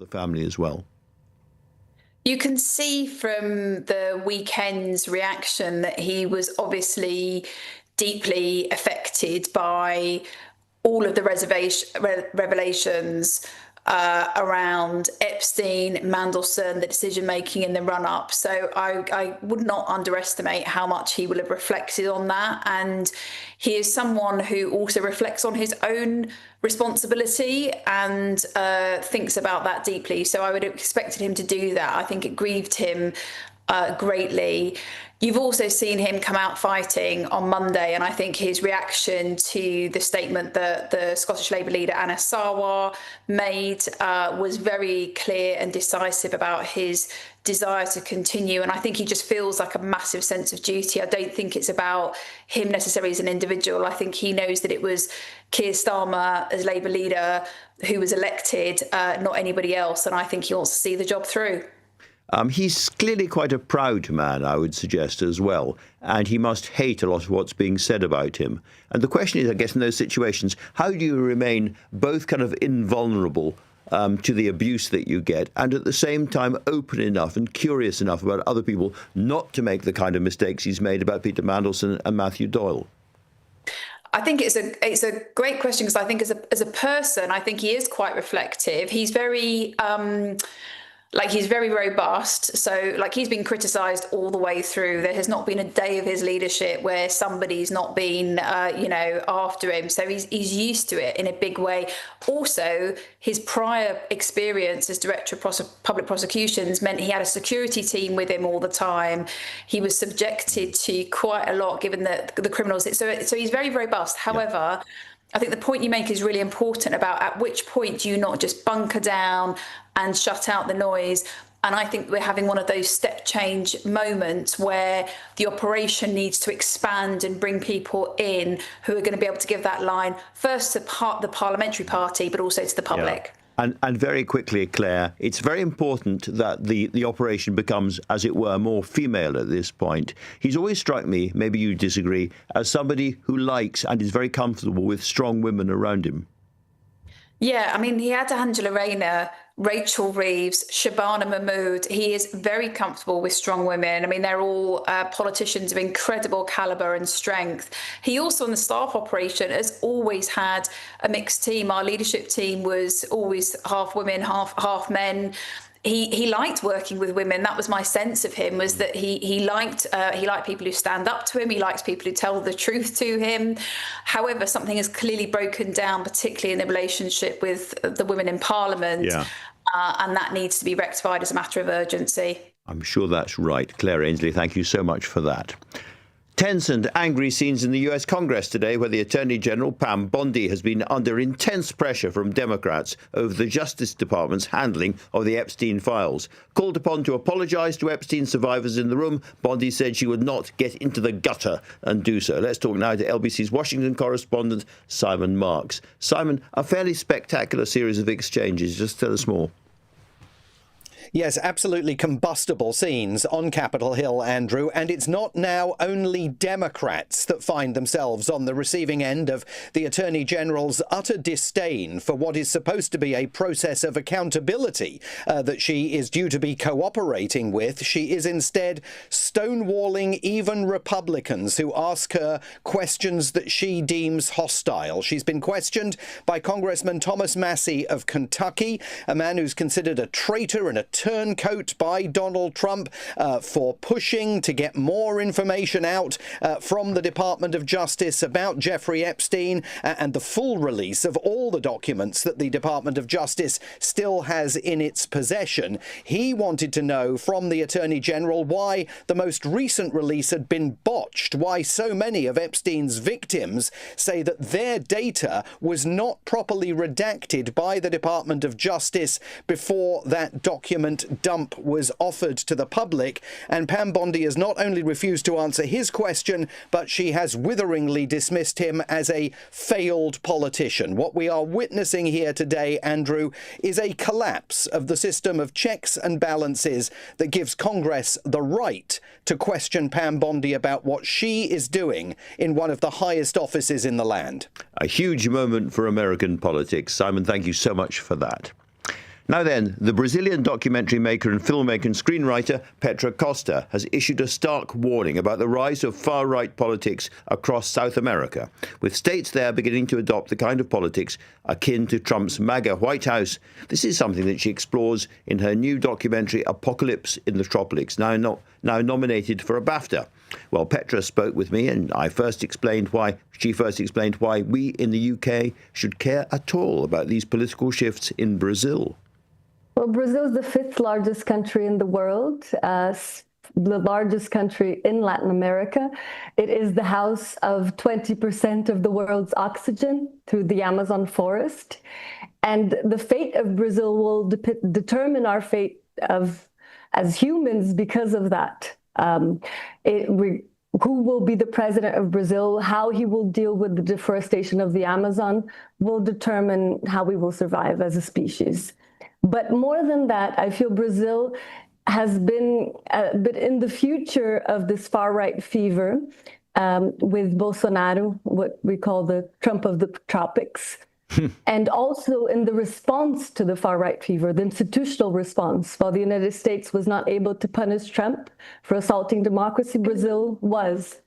the family as well. You can see from the weekend's reaction that he was obviously deeply affected by all of the revelations around Epstein, Mandelson, the decision-making in the run-up. So I would not underestimate how much he will have reflected on that. And he is someone who also reflects on his own responsibility and thinks about that deeply. So I would have expected him to do that. I think it grieved him greatly. You've also seen him come out fighting on Monday, and I think his reaction to the statement that the Scottish Labour leader Anna Sarwar made was very clear and decisive about his desire to continue. And I think he just feels like a massive sense of duty. I don't think it's about him necessarily as an individual. I think he knows that it was Keir Starmer as Labour leader who was elected, not anybody else. And I think he wants to see the job through. He's clearly quite a proud man, I would suggest, as well. And he must hate a lot of what's being said about him. And the question is, I guess, in those situations, how do you remain both kind of invulnerable to the abuse that you get and at the same time open enough and curious enough about other people not to make the kind of mistakes he's made about Peter Mandelson and Matthew Doyle? I think it's a great question, because I think as a person, I think he is quite reflective. He's very he's very robust. So he's been criticised all the way through. There has not been a day of his leadership where somebody's not been, after him. So he's used to it in a big way. Also, his prior experience as Director of Public Prosecutions meant he had a security team with him all the time. He was subjected to quite a lot, given the criminals. So he's very robust. However, I think the point you make is really important about at which point do you not just bunker down and shut out the noise. And I think we're having one of those step change moments where the operation needs to expand and bring people in who are going to be able to give that line first to the parliamentary party, but also to the public. Yeah. And very quickly, Claire, it's very important that the operation becomes, as it were, more female at this point. He's always struck me, maybe you disagree, as somebody who likes and is very comfortable with strong women around him. Yeah, I mean, he had Angela Rayner, Rachel Reeves, Shabana Mahmood. He is very comfortable with strong women. I mean, they're all politicians of incredible caliber and strength. He also, in the staff operation, has always had a mixed team. Our leadership team was always half women, half men. He liked working with women. That was my sense of him, was that he liked people who stand up to him. He likes people who tell the truth to him. However, something has clearly broken down, particularly in the relationship with the women in Parliament. Yeah. And that needs to be rectified as a matter of urgency. I'm sure that's right. Claire Ainsley, thank you so much for that. Tense and angry scenes in the US Congress today, where the Attorney General, Pam Bondi, has been under intense pressure from Democrats over the Justice Department's handling of the Epstein files. Called upon to apologise to Epstein survivors in the room, Bondi said she would not get into the gutter and do so. Let's talk now to LBC's Washington correspondent, Simon Marks. Simon, a fairly spectacular series of exchanges. Just tell us more. Yes, absolutely combustible scenes on Capitol Hill, Andrew, and it's not now only Democrats that find themselves on the receiving end of the Attorney General's utter disdain for what is supposed to be a process of accountability that she is due to be cooperating with. She is instead stonewalling even Republicans who ask her questions that she deems hostile. She's been questioned by Congressman Thomas Massie of Kentucky, a man who's considered a traitor and a turncoat by Donald Trump for pushing to get more information out from the Department of Justice about Jeffrey Epstein and the full release of all the documents that the Department of Justice still has in its possession. He wanted to know from the Attorney General why the most recent release had been botched, why so many of Epstein's victims say that their data was not properly redacted by the Department of Justice before that document dump was offered to the public. And Pam Bondi has not only refused to answer his question, but she has witheringly dismissed him as a failed politician. What we are witnessing here today, Andrew, is a collapse of the system of checks and balances that gives Congress the right to question Pam Bondi about what she is doing in one of the highest offices in the land. A huge moment for American politics. Simon, thank you so much for that. Now then, the Brazilian documentary maker and filmmaker and screenwriter Petra Costa has issued a stark warning about the rise of far-right politics across South America, with states there beginning to adopt the kind of politics akin to Trump's MAGA White House. This is something that she explores in her new documentary Apocalypse in the Tropics, now nominated for a BAFTA. Well, Petra spoke with me, and she first explained why we in the UK should care at all about these political shifts in Brazil. Well, Brazil is the fifth largest country in the world, the largest country in Latin America. It is the house of 20% of the world's oxygen through the Amazon forest. And the fate of Brazil will determine our fate as humans because of that. Who will be the president of Brazil, how he will deal with the deforestation of the Amazon will determine how we will survive as a species. But more than that, I feel Brazil has been but in the future of this far-right fever with Bolsonaro, what we call the Trump of the tropics, and also in the response to the far-right fever, the institutional response. While the United States was not able to punish Trump for assaulting democracy, Brazil was.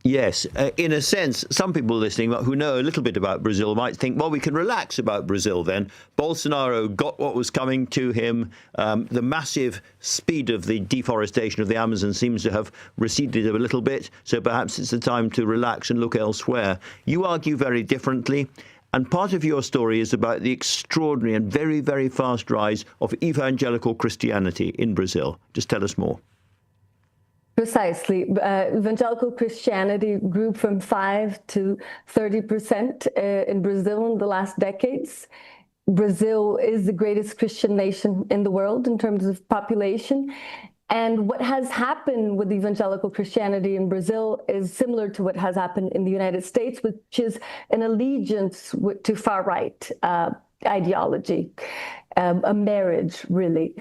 Yes, in a sense, some people listening who know a little bit about Brazil might think, well, we can relax about Brazil then. Bolsonaro got what was coming to him. The massive speed of the deforestation of the Amazon seems to have receded a little bit, so perhaps it's the time to relax and look elsewhere. You argue very differently, and part of your story is about the extraordinary and very, very fast rise of evangelical Christianity in Brazil. Just tell us more. Precisely. Evangelical Christianity grew from 5 to 30% in Brazil in the last decades. Brazil is the greatest Christian nation in the world in terms of population. And what has happened with evangelical Christianity in Brazil is similar to what has happened in the United States, which is an allegiance to far-right ideology, a marriage, really,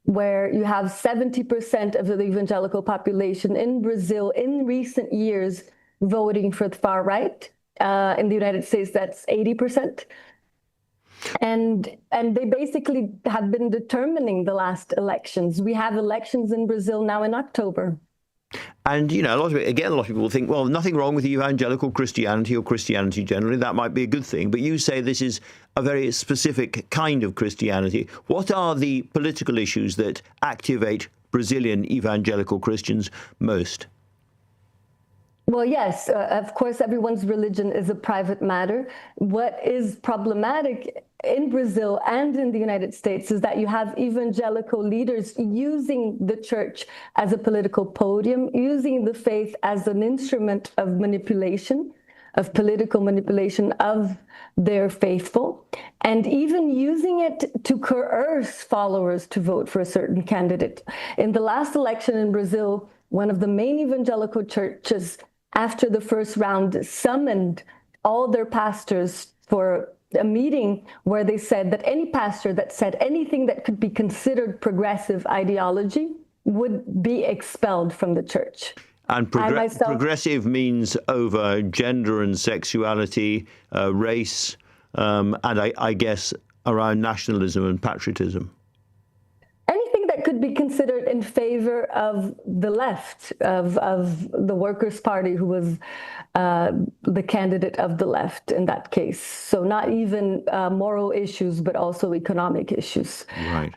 where you have 70% of the evangelical population in Brazil in recent years voting for the far right. In the United States, that's 80%. And they basically have been determining the last elections. We have elections in Brazil now in October. And, a lot of people will think, well, nothing wrong with evangelical Christianity or Christianity generally. That might be a good thing. But you say this is a very specific kind of Christianity. What are the political issues that activate Brazilian evangelical Christians most? Well, yes, of course, everyone's religion is a private matter. What is problematic in Brazil and in the United States is that you have evangelical leaders using the church as a political podium, using the faith as an instrument of manipulation, of political manipulation of their faithful, and even using it to coerce followers to vote for a certain candidate. In the last election in Brazil, one of the main evangelical churches, after the first round, summoned all their pastors for a meeting where they said that any pastor that said anything that could be considered progressive ideology would be expelled from the church. And progressive means over gender and sexuality, race, and I guess around nationalism and patriotism. Anything that could be considered in favor of the left, of the Workers' Party, who was the candidate of the left in that case. So not even moral issues, but also economic issues. Right.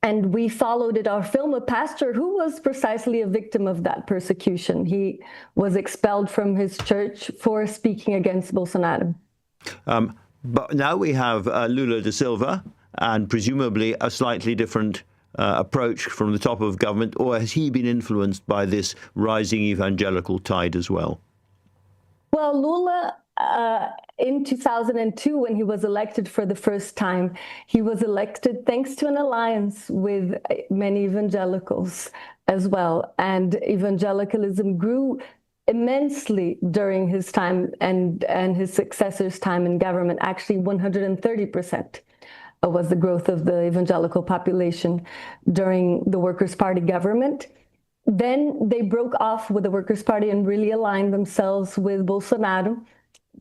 And we followed in our film a pastor who was precisely a victim of that persecution. He was expelled from his church for speaking against Bolsonaro. But now we have Lula da Silva, and presumably a slightly different approach from the top of government, or has he been influenced by this rising evangelical tide as well? Well, Lula, in 2002, when he was elected for the first time, he was elected thanks to an alliance with many evangelicals as well. And evangelicalism grew immensely during his time and his successor's time in government. Actually, 130% was the growth of the evangelical population during the Workers' Party government. Then they broke off with the Workers' Party and really aligned themselves with Bolsonaro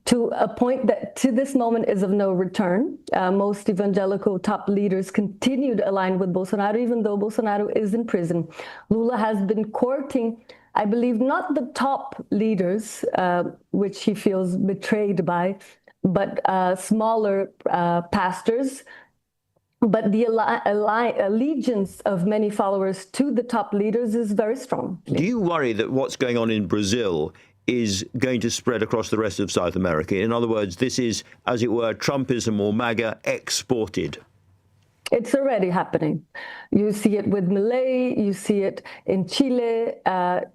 to a point that to this moment is of no return. Most evangelical top leaders continue to align with Bolsonaro, even though Bolsonaro is in prison. Lula has been courting, I believe, not the top leaders, which he feels betrayed by, but smaller pastors. But the allegiance of many followers to the top leaders is very strong. Do you worry that what's going on in Brazil is going to spread across the rest of South America? In other words, this is, as it were, Trumpism or MAGA exported. It's already happening. You see it with Milei, you see it in Chile,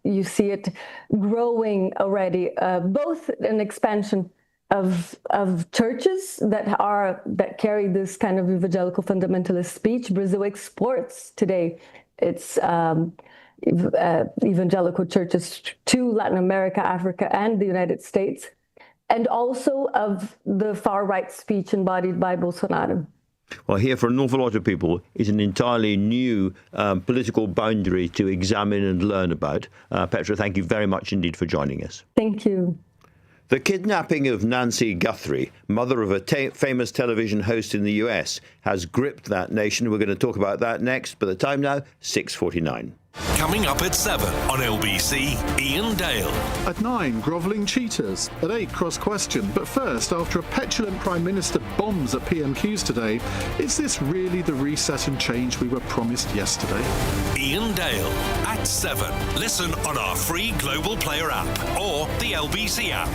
you see it growing already, both an expansion of churches that carry this kind of evangelical fundamentalist speech. Brazil exports today its evangelical churches to Latin America, Africa, and the United States, and also of the far-right speech embodied by Bolsonaro. Well, here for an awful lot of people is an entirely new political boundary to examine and learn about. Petra, thank you very much indeed for joining us. Thank you. The kidnapping of Nancy Guthrie, mother of a famous television host in the US, has gripped that nation. We're going to talk about that next, but the time now, 6:49. Coming up at 7 on LBC, Ian Dale. At 9, grovelling cheaters. At 8, cross-question. But first, after a petulant Prime Minister bombs at PMQs today, is this really the reset and change we were promised yesterday? Ian Dale at 7. Listen on our free Global Player app or the LBC app.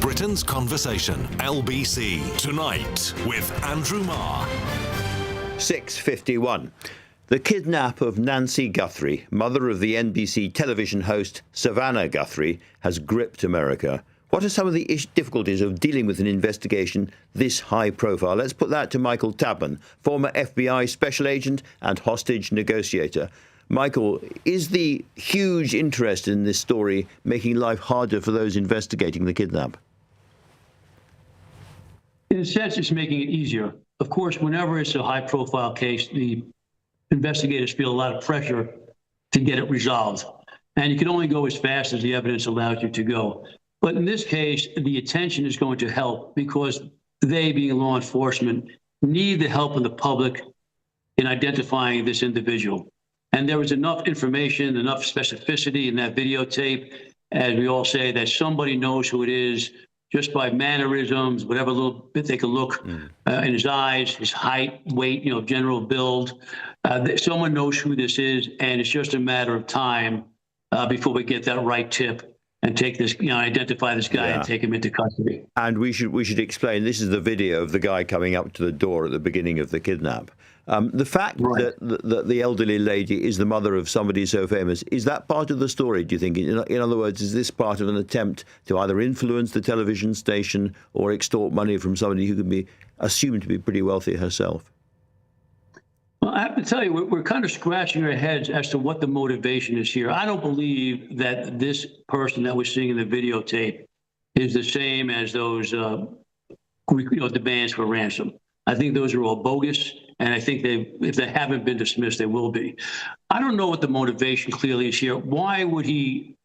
Britain's Conversation, LBC, tonight with Andrew Marr. 6:51. The kidnap of Nancy Guthrie, mother of the NBC television host Savannah Guthrie, has gripped America. What are some of the difficulties of dealing with an investigation this high profile? Let's put that to Michael Tapman, former FBI special agent and hostage negotiator. Michael, is the huge interest in this story making life harder for those investigating the kidnap? In a sense, it's making it easier. Of course, whenever it's a high-profile case, the investigators feel a lot of pressure to get it resolved. And you can only go as fast as the evidence allows you to go. But in this case, the attention is going to help because they, being law enforcement, need the help of the public in identifying this individual. And there was enough information, enough specificity in that videotape, as we all say, that somebody knows who it is just by mannerisms, whatever little bit they can look in his eyes, his height, weight, general build. Someone knows who this is, and it's just a matter of time before we get that right tip and take this, identify this guy and take him into custody. And we should explain, this is the video of the guy coming up to the door at the beginning of the kidnap. The fact that the elderly lady is the mother of somebody so famous, is that part of the story, do you think? In other words, is this part of an attempt to either influence the television station or extort money from somebody who can be assumed to be pretty wealthy herself? Well, I have to to tell you, we're kind of scratching our heads as to what the motivation is here. I don't believe that this person that we're seeing in the videotape is the same as those demands for ransom. I think those are all bogus, and I think if they haven't been dismissed, they will be. I don't know what the motivation clearly is here. Why would he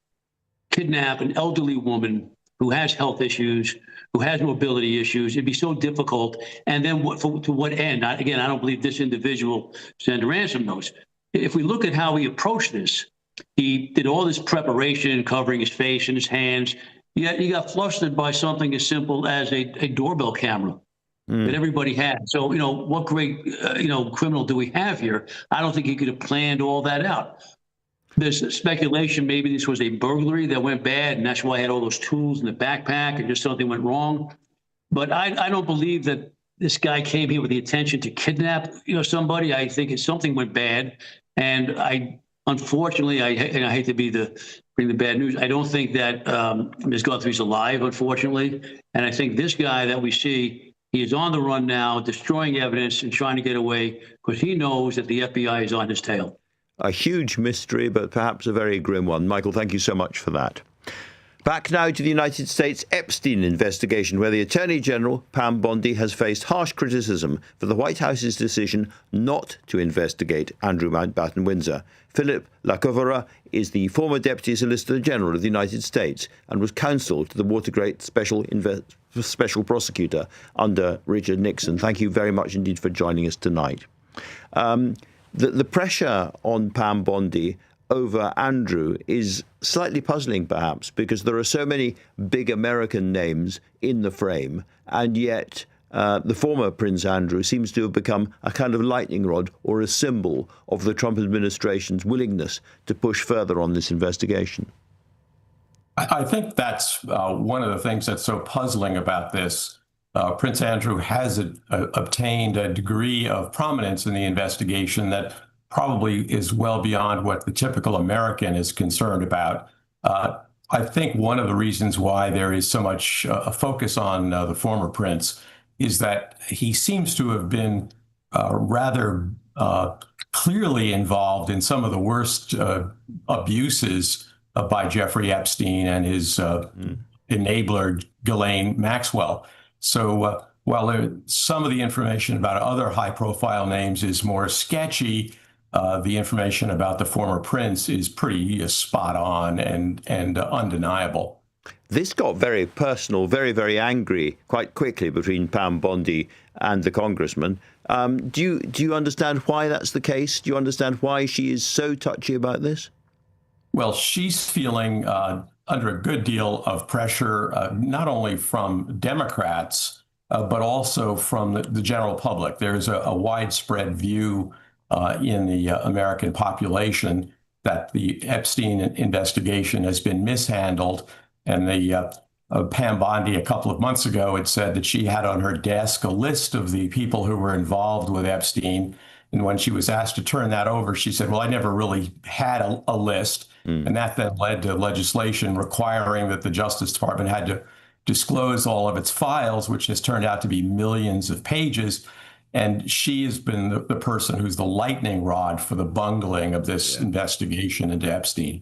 kidnap an elderly woman who has health issues, who has mobility issues? It'd be so difficult. And then to what end? Again, I don't believe this individual sent ransom notes. If we look at how he approached this, he did all this preparation, covering his face and his hands, yet he got flustered by something as simple as a doorbell camera that everybody had. So, what great, criminal do we have here? I don't think he could have planned all that out. There's speculation maybe this was a burglary that went bad, and that's why I had all those tools in the backpack, and just something went wrong. But I don't believe that this guy came here with the intention to kidnap, somebody. I think something went bad, and unfortunately, I hate to bring the bad news. I don't think that Ms. Guthrie's alive, unfortunately, and I think this guy that we see, he is on the run now, destroying evidence and trying to get away because he knows that the FBI is on his tail. A huge mystery, but perhaps a very grim one. Michael, thank you so much for that. Back now to the United States Epstein investigation, where the Attorney General, Pam Bondi, has faced harsh criticism for the White House's decision not to investigate Andrew Mountbatten Windsor. Philip Lacovera is the former Deputy Solicitor General of the United States and was counsel to the Watergate Special Prosecutor under Richard Nixon. Thank you very much indeed for joining us tonight. The pressure on Pam Bondi over Andrew is slightly puzzling, perhaps, because there are so many big American names in the frame, and yet the former Prince Andrew seems to have become a kind of lightning rod or a symbol of the Trump administration's willingness to push further on this investigation. I think that's one of the things that's so puzzling about this. Prince Andrew has obtained a degree of prominence in the investigation that probably is well beyond what the typical American is concerned about. I think one of the reasons why there is so much focus on the former prince is that he seems to have been rather clearly involved in some of the worst abuses by Jeffrey Epstein and his enabler, Ghislaine Maxwell. So while some of the information about other high-profile names is more sketchy, the information about the former prince is pretty spot on and undeniable. This got very personal, very, very angry quite quickly between Pam Bondi and the congressman. Do you understand why that's the case? Do you understand why she is so touchy about this? Well, she's feeling under a good deal of pressure, not only from Democrats, but also from the general public. There's a widespread view in the American population that the Epstein investigation has been mishandled. And the Pam Bondi a couple of months ago had said that she had on her desk a list of the people who were involved with Epstein. And when she was asked to turn that over, she said, well, I never really had a list. And that then led to legislation requiring that the Justice Department had to disclose all of its files, which has turned out to be millions of pages. And she has been the person who's the lightning rod for the bungling of this investigation into Epstein.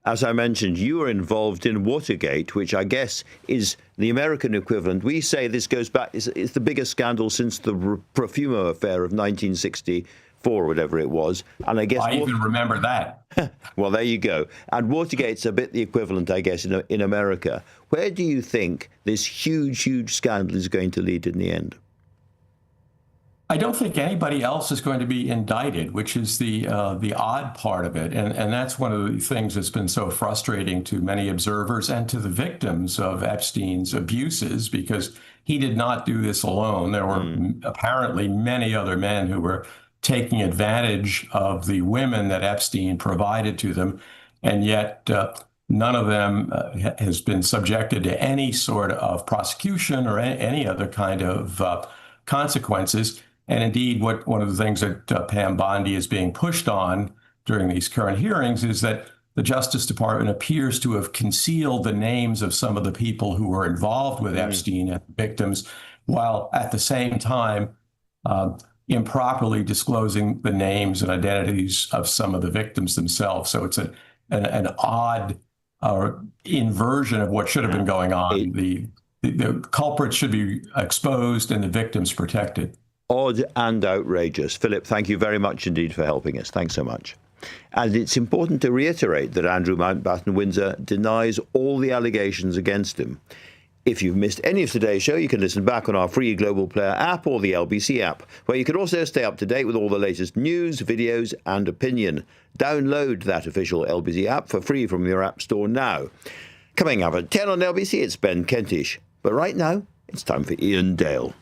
As I mentioned, you were involved in Watergate, which I guess is the American equivalent. We say this goes back, it's the biggest scandal since the Profumo affair of 1964, or whatever it was. And I guess I even remember that. Well, there you go. And Watergate's a bit the equivalent, I guess, in America. Where do you think this huge, huge scandal is going to lead in the end? I don't think anybody else is going to be indicted, which is the odd part of it. And that's one of the things that's been so frustrating to many observers and to the victims of Epstein's abuses, because he did not do this alone. There were apparently many other men who were taking advantage of the women that Epstein provided to them. And yet none of them has been subjected to any sort of prosecution or any other kind of consequences. And indeed, one of the things that Pam Bondi is being pushed on during these current hearings is that the Justice Department appears to have concealed the names of some of the people who were involved with Epstein and victims, while at the same time improperly disclosing the names and identities of some of the victims themselves. So it's an odd inversion of what should have been going on. The culprits should be exposed and the victims protected. Odd and outrageous. Philip, thank you very much indeed for helping us. Thanks so much. And it's important to reiterate that Andrew Mountbatten-Windsor denies all the allegations against him. If you've missed any of today's show, you can listen back on our free Global Player app or the LBC app, where you can also stay up to date with all the latest news, videos and opinion. Download that official LBC app for free from your app store now. Coming up at 10 on LBC, it's Ben Kentish. But right now, it's time for Ian Dale.